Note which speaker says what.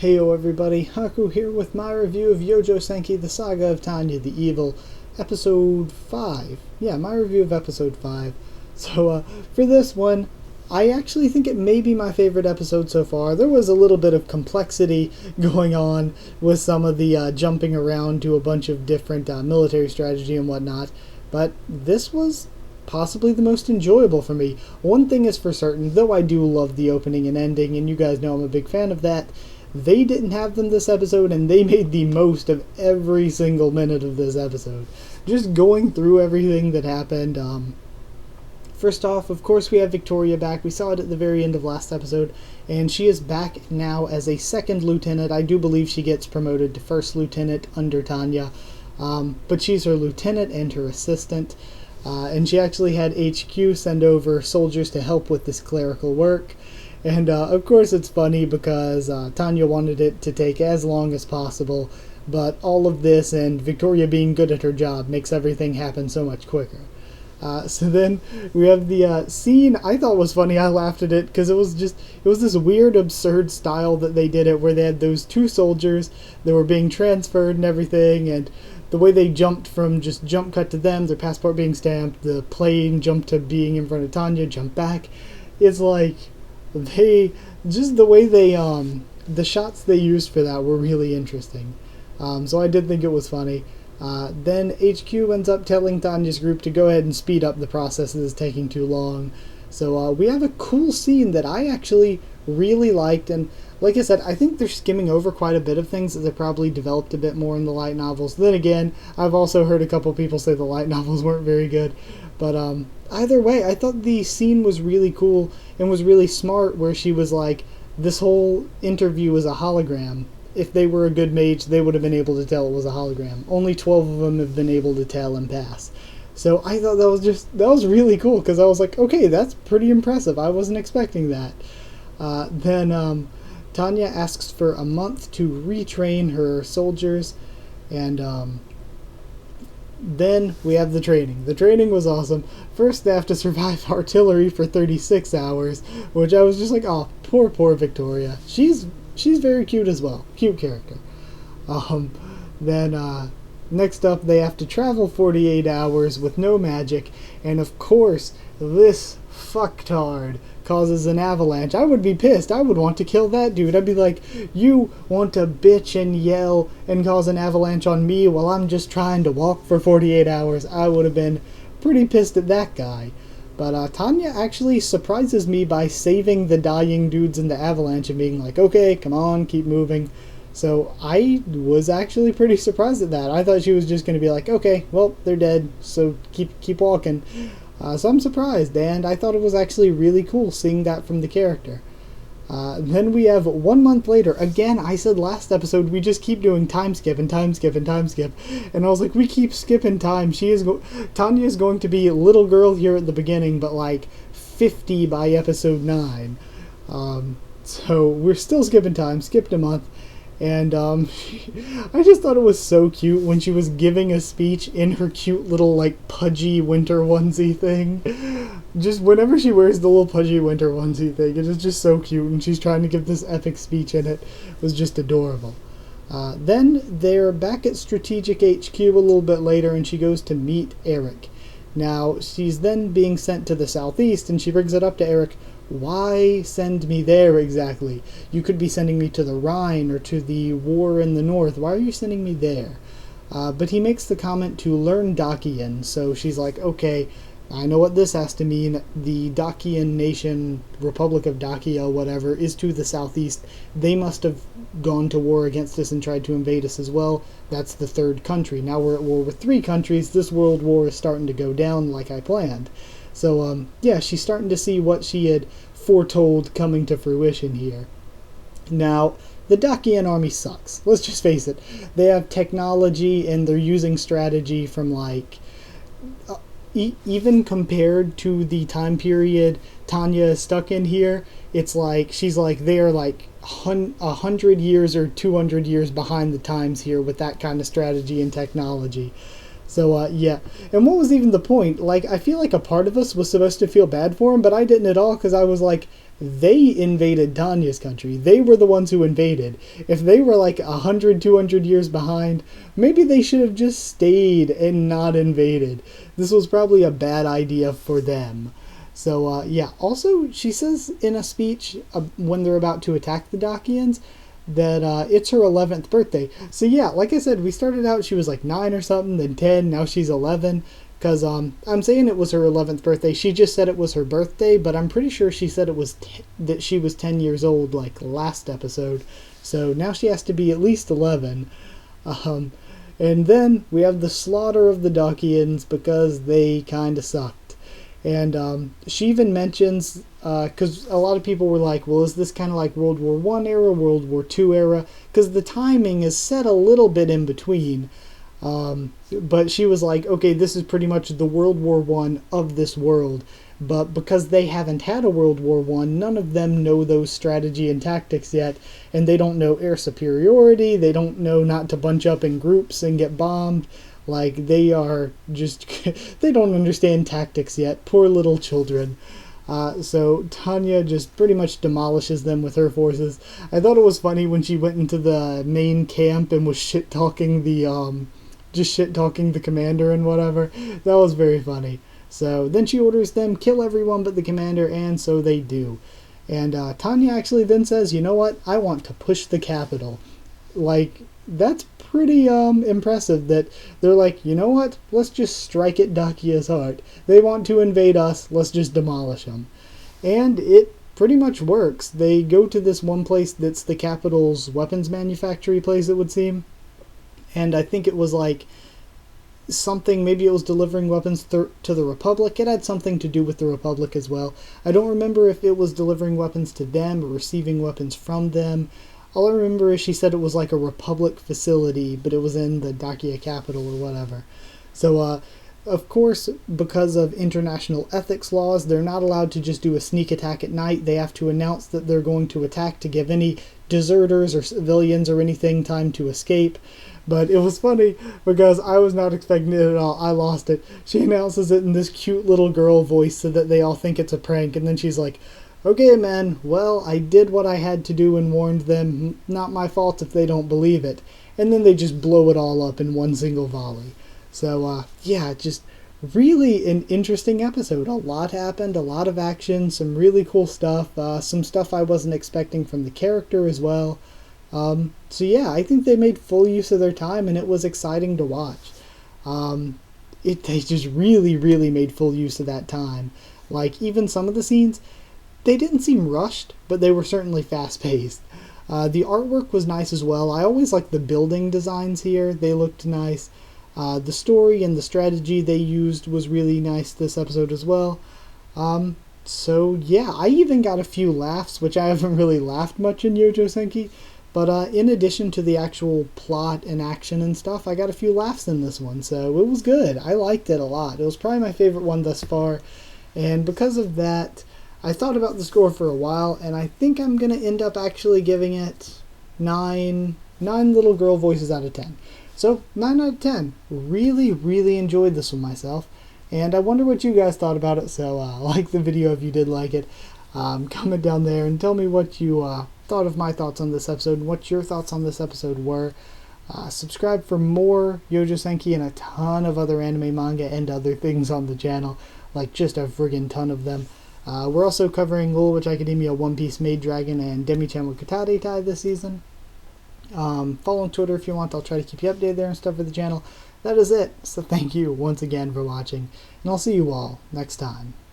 Speaker 1: Heyo everybody, Haku here with my review of Youjo Senki, the Saga of Tanya the Evil, episode 5. Yeah, my review of episode 5. So, for this one, I actually think it may be my favorite episode so far. There was a little bit of complexity going on with some of the jumping around to a bunch of different military strategy and whatnot, but this was possibly the most enjoyable for me. One thing is for certain, though I do love the opening and ending, and you guys know I'm a big fan of that, they didn't have them this episode, and they made the most of every single minute of this episode. Just going through everything that happened. First off, of course, we have Victoria back. We saw it at the very end of last episode, and she is back now as a second lieutenant. I do believe she gets promoted to first lieutenant under Tanya, but she's her lieutenant and her assistant. And she actually had HQ send over soldiers to help with this clerical work. And of course it's funny because Tanya wanted it to take as long as possible, but all of this and Victoria being good at her job makes everything happen so much quicker. So then we have the scene I thought was funny. I laughed at it because it was this weird, absurd style that they did it, where they had those two soldiers that were being transferred and everything, and the way they jumped from just jump cut to them, their passport being stamped, the plane jumped to being in front of Tanya, jump back. It's like the way they the shots they used for that were really interesting. So I did think it was funny. Then HQ ends up telling Tanya's group to go ahead and speed up the process that is taking too long. So we have a cool scene that I actually really liked, and like I said, I think they're skimming over quite a bit of things that they probably developed a bit more in the light novels. Then again, I've also heard a couple people say the light novels weren't very good. But either way, I thought the scene was really cool and was really smart, where she was like, this whole interview was a hologram. If they were a good mage, they would have been able to tell it was a hologram. Only 12 of them have been able to tell and pass. So I thought that was really cool, because I was like, okay, that's pretty impressive. I wasn't expecting that. Then Tanya asks for a month to retrain her soldiers, and then we have the training. The training was awesome. First, they have to survive artillery for 36 hours, which I was just like, oh, poor Victoria. She's very cute as well. Cute character. Then next up, they have to travel 48 hours with no magic, and of course, this fucktard causes an avalanche. I would be pissed. I would want to kill that dude. I'd be like, you want to bitch and yell and cause an avalanche on me while I'm just trying to walk for 48 hours. I would have been pretty pissed at that guy. But Tanya actually surprises me by saving the dying dudes in the avalanche and being like, okay, come on, keep moving. So I was actually pretty surprised at that. I thought she was just going to be like, okay, well, they're dead, so keep walking. So I'm surprised, and I thought it was actually really cool seeing that from the character. Then we have 1 month later. Again, I said last episode we just keep doing time skip and time skip and time skip. And I was like, we keep skipping time. Tanya is going to be a little girl here at the beginning, but like 50 by episode 9. So we're still skipping time. Skipped a month. And I just thought it was so cute when she was giving a speech in her cute little, like, pudgy winter onesie thing. Just whenever she wears the little pudgy winter onesie thing, it is just so cute, and she's trying to give this epic speech in it. It was just adorable. Then they're back at Strategic HQ a little bit later, and she goes to meet Eric. Now, she's then being sent to the southeast, and she brings it up to Eric. Why send me there exactly? You could be sending me to the Rhine or to the war in the north. Why are you sending me there? But he makes the comment to learn Dakian, so she's like, okay, I know what this has to mean. The Dakian nation, Republic of Dakia, whatever, is to the southeast. They must have gone to war against us and tried to invade us as well. That's the third country. Now we're at war with 3 countries. This world war is starting to go down like I planned. So, yeah, she's starting to see what she had foretold coming to fruition here. Now, the Dakian army sucks. Let's just face it. They have technology, and they're using strategy from, like, even compared to the time period Tanya is stuck in here, it's like, she's like, they're like 100 years or 200 years behind the times here with that kind of strategy and technology. So, yeah. And what was even the point? Like, I feel like a part of us was supposed to feel bad for him, but I didn't at all, because I was like, they invaded Tanya's country. They were the ones who invaded. If they were like 100, 200 years behind, maybe they should have just stayed and not invaded. This was probably a bad idea for them. So, yeah. Also, she says in a speech when they're about to attack the Dakians that it's her 11th birthday. So, yeah, like I said, we started out, she was like 9 or something, then 10, now she's 11. Because I'm saying it was her 11th birthday. She just said it was her birthday, but I'm pretty sure she said it was that she was 10 years old, like last episode. So now she has to be at least 11. And then we have the slaughter of the Dakians because they kind of sucked. And she even mentions, because a lot of people were like, well, is this kind of like World War I era, World War II era? Because the timing is set a little bit in between. But she was like, okay, this is pretty much the World War I of this world. But because they haven't had a World War I, none of them know those strategy and tactics yet. And they don't know air superiority. They don't know not to bunch up in groups and get bombed. Like, they are just, they don't understand tactics yet. Poor little children. So Tanya just pretty much demolishes them with her forces. I thought it was funny when she went into the main camp and was shit-talking the, just shit-talking the commander and whatever. That was very funny. So then she orders them, kill everyone but the commander, and so they do. And Tanya actually then says, you know what, I want to push the capital. Like, that's pretty impressive that they're like, you know what, let's just strike at Dakia's heart. They want to invade us, let's just demolish them. And it pretty much works. They go to this one place that's the capital's weapons manufactory place, it would seem. And I think it was like something, maybe it was delivering weapons to the Republic. It had something to do with the Republic as well. I don't remember if it was delivering weapons to them or receiving weapons from them. All I remember is she said it was like a Republic facility, but it was in the Dakia capital or whatever. So, of course, because of international ethics laws, they're not allowed to just do a sneak attack at night. They have to announce that they're going to attack to give any deserters or civilians or anything time to escape. But it was funny because I was not expecting it at all. I lost it. She announces it in this cute little girl voice so that they all think it's a prank. And then she's like, okay, men, well, I did what I had to do and warned them. Not my fault if they don't believe it. And then they just blow it all up in one single volley. So, yeah, just really an interesting episode. A lot happened, a lot of action, some really cool stuff, some stuff I wasn't expecting from the character as well. So yeah, I think they made full use of their time, and it was exciting to watch. They just really, really made full use of that time. Like, even some of the scenes, they didn't seem rushed, but they were certainly fast-paced. The artwork was nice as well. I always liked the building designs here. They looked nice. The story and the strategy they used was really nice this episode as well. So yeah, I even got a few laughs, which I haven't really laughed much in Youjo Senki. But in addition to the actual plot and action and stuff, I got a few laughs in this one, so it was good. I liked it a lot. It was probably my favorite one thus far, and because of that, I thought about the score for a while, and I think I'm going to end up actually giving it 9 little girl voices out of 10. So, 9 out of 10. Really, really enjoyed this one myself, and I wonder what you guys thought about it, so like the video if you did like it. Comment down there and tell me what you thought of my thoughts on this episode and what your thoughts on this episode were. Subscribe for more Youjo Senki and a ton of other anime, manga, and other things on the channel. Like, just a friggin' ton of them. We're also covering Little Witch Academia, One Piece, Maid Dragon, and Demi-chan with Katade Tai this season. Follow on Twitter if you want. I'll try to keep you updated there and stuff for the channel. That is it. So thank you once again for watching. And I'll see you all next time.